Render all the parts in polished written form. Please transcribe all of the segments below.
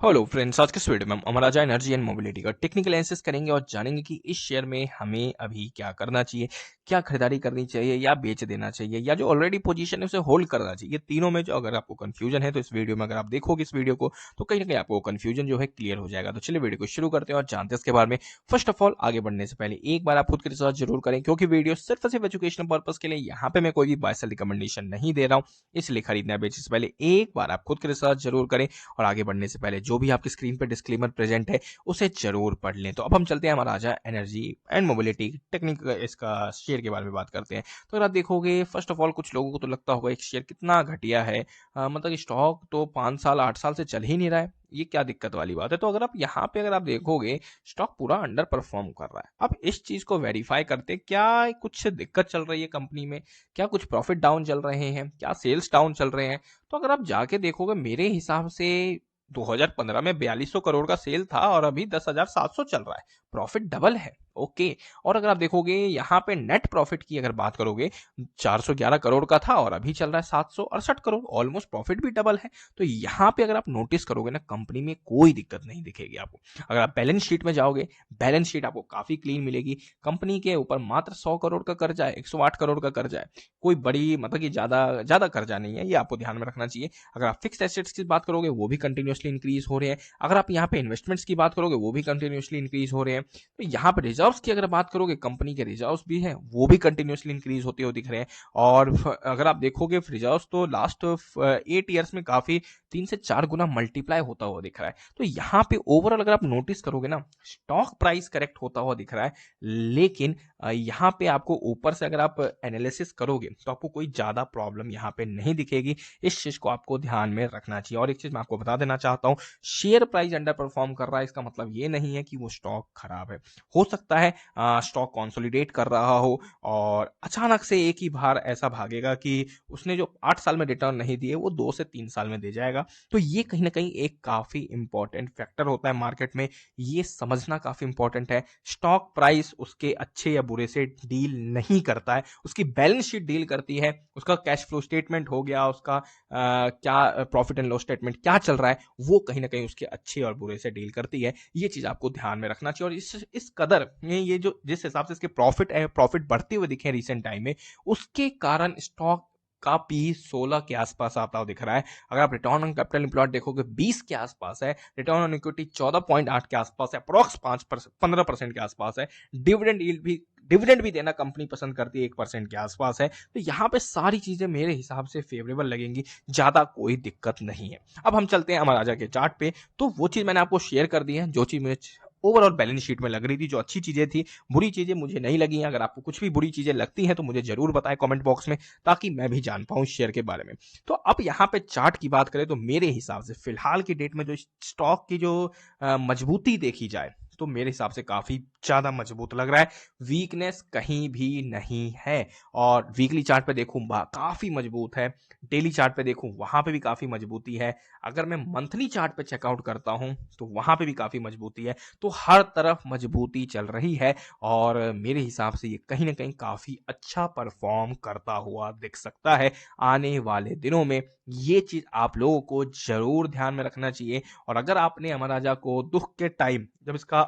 Hello friends, आज के इस वीडियो में हम अमराजा एनर्जी एंड मोबिलिटी का टेक्निकल एनालिसिस करेंगे और जानेंगे कि इस शेयर में हमें अभी क्या करना चाहिए, क्या खरीदारी करनी चाहिए या बेच देना चाहिए या जो ऑलरेडी पोजीशन है उसे होल्ड करना चाहिए। ये तीनों में जो अगर आपको कंफ्यूजन है तो इस वीडियो में अगर आप देखोगे इस वीडियो को तो कहीं ना कहीं आपको कंफ्यूजन जो है क्लियर हो जाएगा। तो चलिए वीडियो को शुरू करते हैं और जानते हैं इसके बारे में। फर्स्ट ऑफ ऑल, आगे बढ़ने से पहले एक बार आप खुद की रिसर्च जरूर करें, क्योंकि वीडियो सिर्फ और सिर्फ एजुकेशनल पर्पज के लिए, यहाँ पे मैं कोई भी बाय सेल रिकमेंडेशन नहीं दे रहा हूँ। इसलिए खरीदने या बेचने से पहले एक बार आप खुद की रिसर्च जरूर करें और आगे बढ़ने से पहले जो भी आपकी स्क्रीन पर डिस्क्लेमर प्रेजेंट है उसे जरूर पढ़ लें। तो अब हम चलते हैं महाराजा एनर्जी एंड मोबिलिटी टेक्निक इसका शेयर के बारे में बात करते हैं। तो अगर आप देखोगे, फर्स्ट ऑफ ऑल कुछ लोगों को तो लगता होगा एक शेयर कितना घटिया है, मतलब स्टॉक तो 5 साल 8 साल से चल ही नहीं रहा है, ये क्या दिक्कत वाली बात है। तो अगर आप यहाँ पे अगर आप देखोगे स्टॉक पूरा अंडर परफॉर्म कर रहा है। अब इस चीज को वेरीफाई करते क्या कुछ दिक्कत चल रही है कंपनी में, क्या कुछ प्रॉफिट डाउन चल रहे हैं, क्या सेल्स डाउन चल रहे हैं। तो अगर आप जाके देखोगे मेरे हिसाब से 2015 में 4200 करोड़ का सेल था और अभी 10,700 चल रहा है, प्रॉफिट डबल है। ओके। और अगर आप देखोगे यहाँ पे नेट प्रॉफिट की अगर बात करोगे, 411 करोड़ का था और अभी चल रहा है 768 करोड़, ऑलमोस्ट प्रॉफिट भी डबल है। तो यहाँ पे अगर आप नोटिस करोगे ना, कंपनी में कोई दिक्कत नहीं दिखेगी आपको। अगर आप बैलेंस शीट में जाओगे, बैलेंस शीट आपको काफी क्लीन मिलेगी। कंपनी के ऊपर मात्र 100 करोड़ का कर्जा है, 108 करोड़ का कर्जा है, कोई बड़ी मतलब कि ज्यादा ज्यादा कर्जा नहीं है, ये आपको ध्यान में रखना चाहिए। अगर आप फिक्स एसेट्स की बात करोगे वो भी कंटिन्यूसली इंक्रीज हो रहे हैं। अगर आप यहाँ पे इन्वेस्टमेंट्स की बात करोगे वो भी कंटिन्यूसली इंक्रीज हो रहे हैं। तो यहाँ पे रिजर्व्स की अगर बात करोगे, कंपनी के रिजर्व्स भी हैं वो भी कंटिन्यूसली इंक्रीज होते हुए दिख रहे हैं। और अगर आप देखोगे रिजर्व्स तो लास्ट 8 ईयर्स में काफी 3 से 4 गुना मल्टीप्लाई होता हुआ दिख रहा है। तो यहाँ पे ओवरऑल अगर आप नोटिस करोगे ना, स्टॉक प्राइस करेक्ट होता हुआ दिख रहा है। लेकिन यहाँ पे आपको ऊपर से अगर आप एनालिसिस करोगे तो आपको कोई ज्यादा प्रॉब्लम यहाँ पे नहीं दिखेगी। इस चीज को आपको ध्यान में रखना चाहिए। और एक चीज मैं आपको बता देना चाहता हूँ, शेयर प्राइस अंडर परफॉर्म कर रहा है इसका मतलब ये नहीं है कि वो स्टॉक खराब है। हो सकता है स्टॉक कंसोलिडेट कर रहा हो और अचानक से एक ही बार ऐसा भागेगा कि उसने जो 8 साल में रिटर्न नहीं दिए वो 2 से 3 साल में दे जाएगा। तो ये कहीं ना कहीं एक काफी इंपॉर्टेंट फैक्टर होता है मार्केट में, ये समझना काफी इंपॉर्टेंट है। स्टॉक प्राइस उसके अच्छे या बुरे से डील नहीं करता है, उसकी बैलेंस शीट डील करती है, उसका कैश फ्लो स्टेटमेंट हो गया, उसका क्या प्रॉफिट एंड लॉस स्टेटमेंट क्या चल रहा है, वो कहीं ना कहीं उसके अच्छे और बुरे से डील करती है। ये चीज आपको ध्यान में रखना चाहिए। और इस कदर ये जो जिस हिसाब से इसके प्रॉफिट बढ़ते हुए दिखे रिसेंट टाइम में, उसके कारण स्टॉक का पी 16 के आसपास आता हुआ दिख रहा है। अगर आप रिटर्न ऑन कैपिटल एम्प्लॉयड देखोगे 20 के आसपास है, रिटर्न ऑन इक्विटी 14.8 के आसपास है, अप्रॉक्स 15% के आसपास है। डिविडेंड भी देना कंपनी पसंद करती है, 1% के आसपास है। तो यहाँ पे सारी चीजें मेरे हिसाब से फेवरेबल लगेंगी, ज्यादा कोई दिक्कत नहीं है। अब हम चलते हैं अमराजा के चार्ट पे। तो वो चीज मैंने आपको शेयर कर दी है जो चीज मुझे ओवरऑल बैलेंस शीट में लग रही थी, जो अच्छी चीजें थी। बुरी चीजें मुझे नहीं लगी। अगर आपको कुछ भी बुरी चीजें लगती हैं तो मुझे जरूर बताएं कमेंट बॉक्स में, ताकि मैं भी जान पाऊं शेयर के बारे में। तो अब यहाँ पे चार्ट की बात करें तो मेरे हिसाब से फिलहाल की डेट में जो स्टॉक की जो मजबूती देखी जाए तो मेरे हिसाब से काफी ज्यादा मजबूत लग रहा है, वीकनेस कहीं भी नहीं है। और वीकली चार्ट पे देखूं काफी मजबूत है, डेली चार्ट पे देखूं वहां पे भी काफी मजबूती है, अगर मैं मंथली चार्ट पे चेकआउट करता हूं तो वहां पे भी काफी मजबूती है। तो हर तरफ मजबूती चल रही है और मेरे हिसाब से ये कहीं ना कहीं काफी अच्छा परफॉर्म करता हुआ दिख सकता है आने वाले दिनों में। ये चीज आप लोगों को जरूर ध्यान में रखना चाहिए। और अगर आपने अमराजा को दुख के टाइम, जब इसका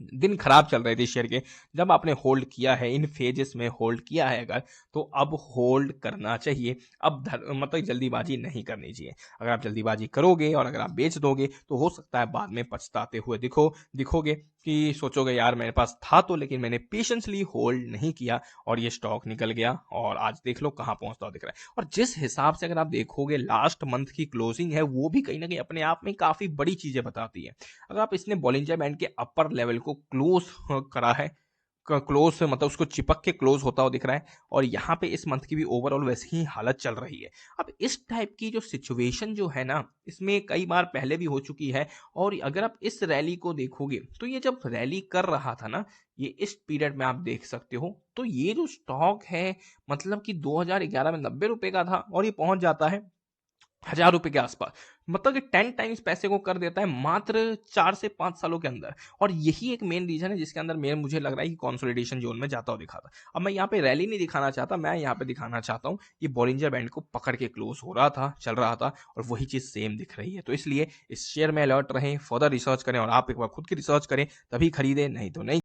दिन खराब चल रहे थे शेयर के, जब आपने होल्ड किया है, इन फेजेस में होल्ड किया है अगर, तो अब होल्ड करना चाहिए। अब मतलब जल्दीबाजी नहीं करनी चाहिए। अगर आप जल्दीबाजी करोगे और अगर आप बेच दोगे तो हो सकता है बाद में पछताते हुए दिखोगे कि सोचोगे यार मेरे पास था तो, लेकिन मैंने पेशेंसली होल्ड नहीं किया और ये स्टॉक निकल गया और आज देख लो कहां पहुंचता दिख रहा है। और जिस हिसाब से अगर आप देखोगे लास्ट मंथ की क्लोजिंग है, वो भी कहीं ना कहीं अपने आप में काफी बड़ी चीजें बताती है। अगर आप इसने बॉलिंजर बैंड के अपर लेवल को क्लोज करा है, क्लोज मतलब उसको चिपक के क्लोज होता हुआ दिख रहा है। और यहाँ पे इस मंथ की भी ओवरऑल वैसी ही हालत चल रही है। अब इस टाइप की जो सिचुएशन जो है ना, इसमें कई बार पहले भी हो चुकी है। और अगर आप इस रैली को देखोगे तो ये जब रैली कर रहा था ना, ये इस पीरियड में आप देख सकते हो, तो ये जो स्टॉक है मतलब कि 2011 में 90 रुपए का था और ये पहुंच जाता है ₹1000 के आसपास। मतलब कि 10 टाइम्स पैसे को कर देता है मात्र 4 से 5 सालों के अंदर। और यही एक मेन रीज़न है जिसके अंदर मेन मुझे लग रहा है कि कंसोलिडेशन ज़ोन में जाता हुआ दिखा था। अब मैं यहाँ पे रैली नहीं दिखाना चाहता, मैं यहाँ पे दिखाना चाहता हूँ कि बॉलिंजर बैंड को पकड़ के क्लोज़ हो रहा था, चल रहा था और वही चीज़ सेम दिख रही है। तो इसलिए इस शेयर में अलर्ट रहें, फर्दर रिसर्च करें और आप एक बार खुद की रिसर्च करें, तभी खरीदें, नहीं तो नहीं।